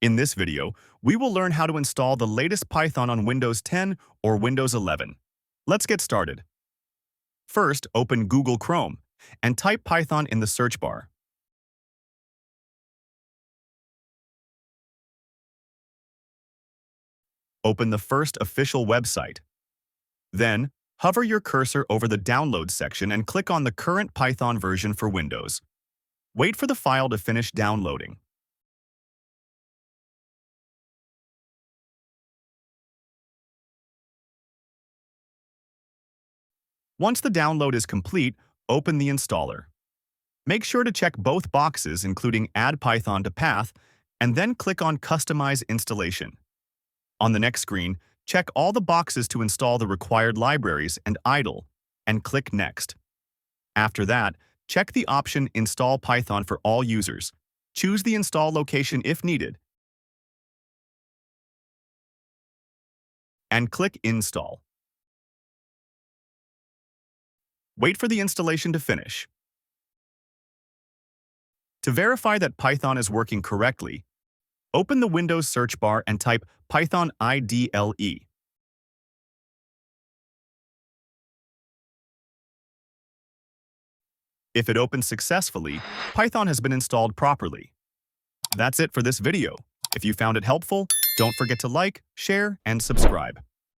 In this video, we will learn how to install the latest Python on Windows 10 or Windows 11. Let's get started. First, open Google Chrome and type Python in the search bar. Open the first official website. Then, hover your cursor over the Download section and click on the current Python version for Windows. Wait for the file to finish downloading. Once the download is complete, open the installer. Make sure to check both boxes, including Add Python to Path, and then click on Customize Installation. On the next screen, check all the boxes to install the required libraries and idle, and click Next. After that, check the option Install Python for all users. Choose the install location if needed, and click Install. Wait for the installation to finish. To verify that Python is working correctly, open the Windows search bar and type Python IDLE. If it opens successfully, Python has been installed properly. That's it for this video. If you found it helpful, don't forget to like, share, and subscribe.